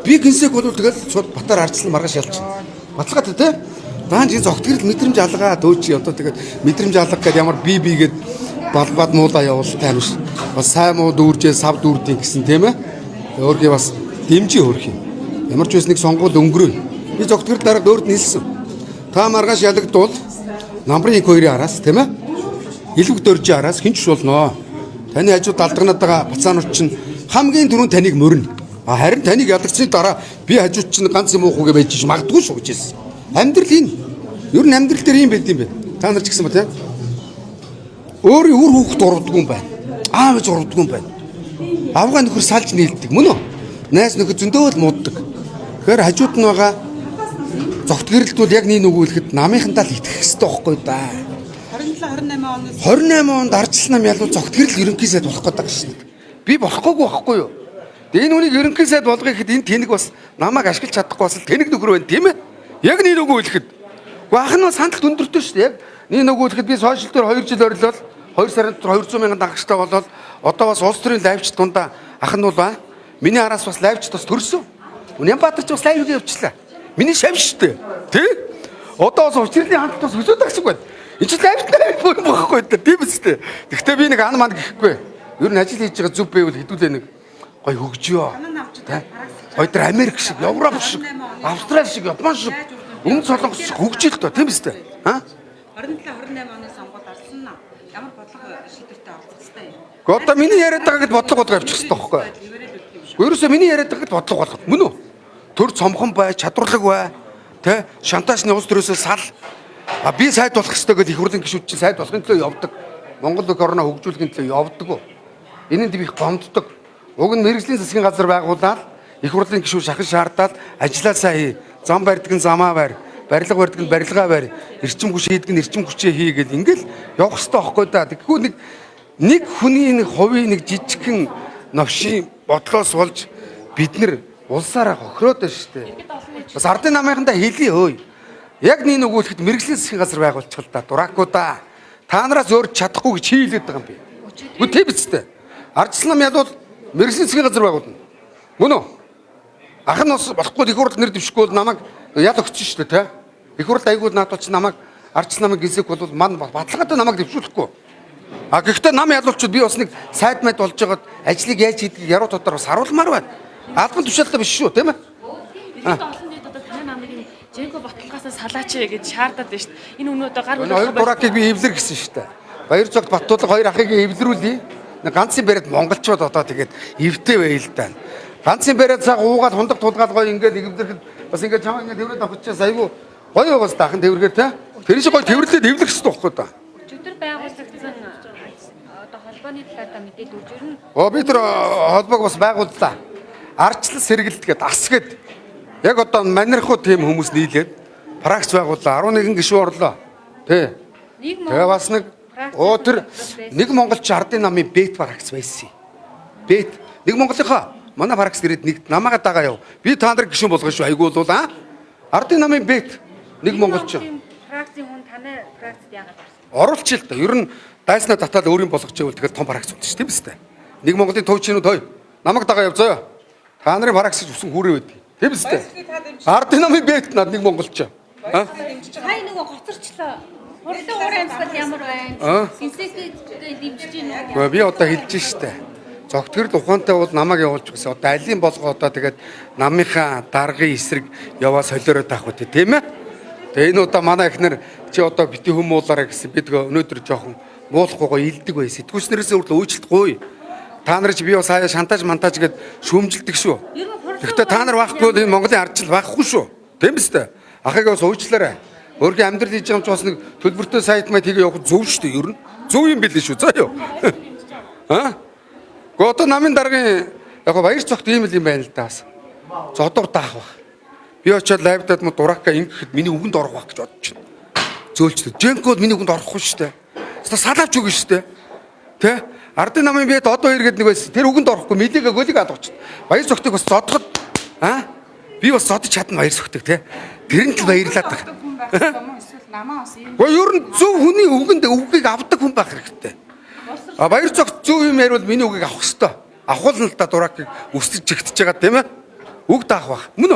би гинсэг бол тэгэл шууд батаар арчсан маргааш ялчих. Баталгаатай тий. Даан чи зогтгэрэл мэдрэмж алгаа дөөч одоо тэгээд мэдрэмж алга гэдэг ямар би гээд балбад муулаа явуултай юм ш. Бас сайн муу дүүржээ сав дүүрдing гэсэн тийм ээ. Өөргөө бас дэмжи хөрх юм. Ямар ч үс нэг сонгуул өнгөрөө. Би зогтгэрэл дараа өөрт нийлсэн. Та маргааш ялагдвал намрын 2-ын араас тийм ээ. Илвэг дөржийн араас хинч болно. Таны хажууд далдганаад байгаа бацаанууд чинь хамгийн түрүүнд таныг мөрнө. Харин таныг ялгцсны дараа би хажууд чинь ганц юм уухгүй байж магадгүй шүү гэж хэлсэн. Амьдрал энэ. Ер нь амьдрал дээр юм байд юм бэ. Та нар ч гэсэн ба тийм. Өөрийн үр хүүхэд урвдгүй юм байна. Аав ээж урвдгүй юм байна. Авгаа нөхөр салж нийлдэг мөн үү? Найс нөхөр зөндөө л мууддаг. Тэгэхээр хажууд нь байгаа зогтгэрэлт бол яг нэг нүгүүлэхэд намынхантаа л итгэх хэрэгтэй байхгүй да. 27 28 онд арчилсан нам ялуу зогтгэрэл ерөнхий сайд болох гэдэг шин. Би болохгүйгүй байхгүй юу? Энэ үнийг ерөнхий сайд болгоё гэхэд энэ тэнэг бас намайг ашиглаж чадахгүй бас тэнэг нөхөр байна тийм ээ? Яг нэг нүгүүлэхэд. Ах нь сандалт өндөртөө шүү дээ. Яг нэг нүгүүлэхэд би сошиал дээр 2 жил орилол 2 сарын дотор 200 мянган дагагчтай болоод одоо бас улс төрийн лайвч дундаа ах нь бол миний араас бас лайвч бас төрсөн. Үнэнбаатарч бас лайв явуулчихлаа. Миний шавь шүү дээ. Тэ? Одоо бас учрын хандлт бас өсөд агшиг байна. Энэ ч лайвтай байхгүй дээ. Тийм үстэй. Гэхдээ би нэг ан манд гэхгүй. Ер нь ажил хийж байгаа зүв байвал хэдүүлээ нэг гой хөгжөө. Ойдор Америк шиг, Европ шиг, Австрали шиг, Япон шиг, өмнө солонгос шиг хөгжил тоо, тийм үстэй. 27 28 оны сонгуульд арсан нь ямар бодлого шийдвэртэй оролцох ёстой юм. Гэхдээ одоо миний яриад байгаа гэд бодлого явуучих хэрэгтэй байхгүй. Ерөөсөө миний яриад байгаа гэд бодлого болгох. Мөн үү? Төр цомхон бай, чадварлаг бай. Тэ? Шантаасны улс төрөөсөө сал. Би сайд болох ёстой гэд их хурлын гишүүд чинь сайд болохын төлөө явдаг. Монгол орноо хөгжүүлэхийн төлөө явдаг. Энэнд би их гомддог. Уг нь мэрэгжлийн засгийн газар байгуулаад их хурлын гишүүд шахаж шаардаад ажиллаа сайн хий. Зам барьдаг нь замаа барь. Барилга барьдаг нь барилгаа барь. Эрчим хүч хийдэг нь эрчим хүчээ хий гэл ингээл явах ёстой байхгүй да. Тэгэхгүй нэг хүний нэг хувийн нэг жижигхэн новшийн бодлоос болж бид нар улсаараа хохироод байна шүү дээ. Бас ардын намынхандаа хэлий хөөе. Яг нэг нүгүүлэхэд мэрэгжлийн засгийн газар байгуулчих л да. Дуракуудаа. Та нараас өөр чадахгүй гэж хийлээд байгаа юм би. Үгүй тийм үстэй. Арчилсан нам ядвал мэрэгжлийн засгийн газар байгуулна. Мөн үү? Ах нь бас болохгүй их хурл нэр дэвшгүй бол намайг ял өгч шүү дээ, тэ? Их хурл айгуул наадууч намайг арчилсан намыг гисэх бол ман баталгаатай намайг дэвшүүлэхгүй. Гэхдээ нам ялуулчуд би бас нэг сайд мэд болж байгаад ажлыг яаж хийдгийг яруу тодор бас харуулмаар байна. Албан тушаалтай биш шүү, тийм ээ? Иргэд олон дэд одоо таны намыг Жэнко баталгаасаа салаач гэж шаардаад байна шүү дээ. Энэ өнөө одоо гар хоёр дуракийг би эвлэр гэсэн шүү дээ. Баяр цогт Баттуулга хоёр ахыг эвлэрүүлье. Ганцын бариад монголчууд одоо тэгээд эвтэй байл даа. Ганцын бариад цаг уугаад хундаг тулгаал гоё ингээд эвлэрэхэд бас ингээд чамаа ингээд тэврээд авчихсан айгүй гоё байгаас дахин тэвэргээр те. Тэр шиг гоё тэвэрлээд эвлэх хэрэгтэй байхгүй да. өчигдөр байгуулагдсан одоо холбооны талаар мэдээлэл өгч ирнэ. Би тэр холбоог бас байгууллаа. Арчлал сэргэлт гээд ас гээд яг одоо манархуу тийм хүмүүс нийлээд пракс байгууллаа. 11 гишүүн орлоо. Тэ. Тэгээ бас нэг тэр нэг монголч ардын намын бет пракс байсан. Бет. Нэг монголынхаа манай пракс ирээд нэг намаагаа дагаа яв. Би та нар гишүүн болгоно шүү. Айгуул бол ардын намын бет. Нэг монголч. Праксийн хүн таны праксд яагаад оруулчих л да. Ер нь дайснаа татаад өөрийн болгож байвал тэгэхээр том пракс үнтэй шүү. Тийм үстэй. Нэг монголын төвчнүүд хой. Намайг дагаа яв зөө. Та нарын пракс үсэн хүрээ байдаг. Тийм үстэй. Ардын намын бет над нэг монголч. Хай нөгөө гоцорчлоо. Хурдан уур амьсгал ямар байна? Инсектийг дэмжиж байна. Би одоо хэлж штэ. Зогтгэрэл ухаантай бол намайг явуулж гэсэн. Одоо алийн болгоо одоо тэгээд намынхаа даргын эсрэг яваа солиороо таах үү тийм ээ? Тэгээ энэ удаа манай ихнэр чи одоо бити хүмүүлаараа гэсэн бид өнөөдөр жоохон муулахгүйгоо илдэг бай. Сэтгүүлчнэрээс өөрлөө үйлчлэхгүй. Та нар чи би бас хаяа шантаж мантаж гэд шүүмжилдэг шүү. Гэхдээ та нар байхгүй бол энэ Монголын ардчил байхгүй шүү. Тийм үстэй. Ахыг бас уучлаарай. Өөрийн амьдрал хийж байгаа ч бас нэг төлбөртэй сайт маяг хийгээ явах зөв шүү дээ ер нь. Зөв юм билээ шүү. За юу. Гото намын даргын яг баяр цогт ийм л юм байна л да бас. Зодор даах баг. Би очиод лайвдад мо дурака ингэхэд миний үгэнд орох баг гэж бодож байна. Зөөлчтэй. Жэнкод миний үгэнд орохгүй шүү дээ. Салаавч үгүй шүү дээ. Тэ? Ардын намын бед одоо иргэд нэг байсан. Тэр үгэнд орохгүй мэлигээ гөлийг адууч. Баяр цогтыг бас зодоход би бас зодож чадна баяр цогтыг тэ. Тэрэнд л баярлаад байна. Эсвэл намаа бас юм. Гэхдээ ер нь зөв хүний үгэнд үгийг авдаг хүн байх хэрэгтэй. Баяр цогт зөв юм ярил миний үгийг авах хэрэгтэй. Авахул нь л да дуракыг өсөж чигтэж байгаа тийм ээ. Үг даах бах. Мөн үү?